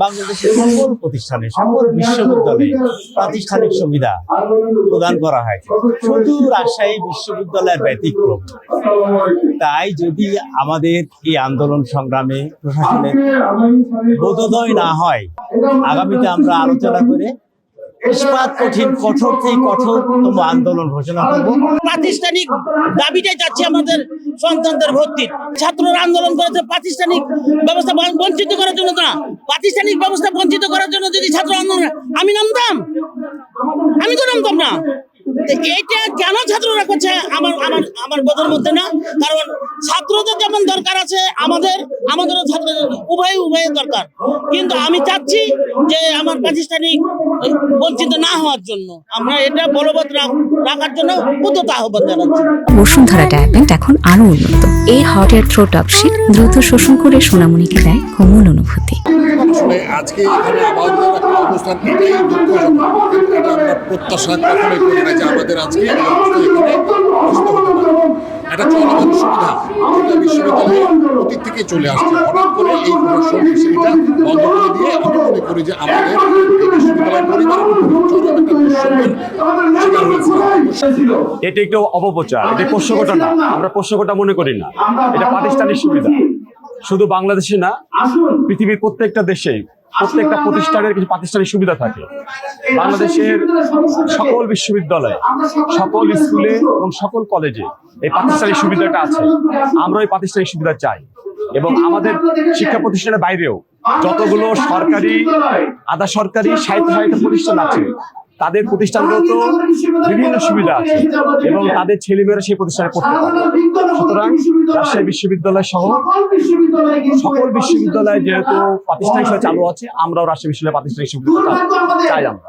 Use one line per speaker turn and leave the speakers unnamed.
বাংলাদেশের সকল প্রতিষ্ঠানে, সকল বিশ্ববিদ্যালয়ে প্রাতিষ্ঠানিক সুবিধা প্রদান করা হয়, শুধু রাজশাহী বিশ্ববিদ্যালয়ের ব্যতিক্রম। তাই যদি আমাদের এই আন্দোলন সংগ্রামে প্রশাসনের বোধোদয় না হয়, আগামীতে আমরা আলোচনা করে ইস্পাত কঠোর থেকে কঠোরতম আন্দোলন ঘোষণা করব।
প্রাতিষ্ঠানিক দাবিটাই যাচ্ছে আমাদের সন্তানদের ভর্তির। ছাত্ররা আন্দোলন করেছে প্রাতিষ্ঠানিক ব্যবস্থা বঞ্চিত করার জন্য না, প্রাতিষ্ঠানিক ব্যবস্থা বঞ্চিত করার জন্য যদি ছাত্র আন্দোলন আমি নামতাম, আমি তো নামতাম না। এইটা কেন ছাত্ররা করছে আমার বোধের মধ্যে না। কারণ ছাত্রদের যেমন দরকার আছে, আমাদেরও ছাত্রদের উভয়ের দরকার। কিন্তু আমি চাচ্ছি যে আমার প্রাতিষ্ঠানিক বঞ্চিত না হওয়ার জন্য আমরা এটা বলবৎ রাখার জন্য উদ্যত আহ্বান জানাচ্ছি।
বসুন্ধরা ডায়াপেন্ট এখন আরো উন্নত। এই হট এয়ার থ্রো টপ শীত দ্রুত শোষণ করে সোনামণিকে দেয় কোমল অনুভূতি।
আজকে এখানে আমাদের একটা অবস্থান এটাই দুঃখজনক। এটা আমরা প্রত্যাশা কখনোই করি না যে আমাদের আজকে এই অবস্থা এখানে একটা চলমান সুবিধা যেটা বিশ্ববিদ্যালয়ের অতীত থেকে চলে আসছে, হঠাৎ করে এই সুবিধা বন্ধ করে দিয়ে আমি মনে করি যে আমাদের এই বিশ্ববিদ্যালয়ের পরিবার চরম একটা দুঃসংগের শিকার হয়েছে।
এটা একটু অপপ্রচার, এটা পোষ্যকতা না, আমরা পোষ্যকতা মনে করি না। এটা প্রাতিষ্ঠানিক সুবিধা, শুধু বাংলাদেশে না, পৃথিবীর প্রত্যেকটা দেশেই প্রত্যেকটা প্রতিষ্ঠানের কিছু প্রাতিষ্ঠানিক সুবিধা থাকে। বাংলাদেশের সকল বিশ্ববিদ্যালয়ে, সকল স্কুলে এবং সকল কলেজে এই প্রাতিষ্ঠানিক সুবিধাটা আছে। আমরা এই প্রাতিষ্ঠানিক সুবিধা চাই এবং আমাদের শিক্ষা প্রতিষ্ঠানের বাইরেও যতগুলো সরকারি, আধা সরকারি, স্বায়ত্তশাসিত প্রতিষ্ঠান আছে, তাদের প্রতিষ্ঠানগুলোতে বিভিন্ন সুবিধা আছে এবং তাদের ছেলেমেয়েরা সেই প্রতিষ্ঠানে পড়তে পারে। সুতরাং রাজশাহী বিশ্ববিদ্যালয় সহ সকল বিশ্ববিদ্যালয়ে যেহেতু প্রাতিষ্ঠানিক সুবিধা চালু আছে, আমরাও রাজশাহী বিশ্ববিদ্যালয় প্রাতিষ্ঠানিক সুবিধা চাই আমরা।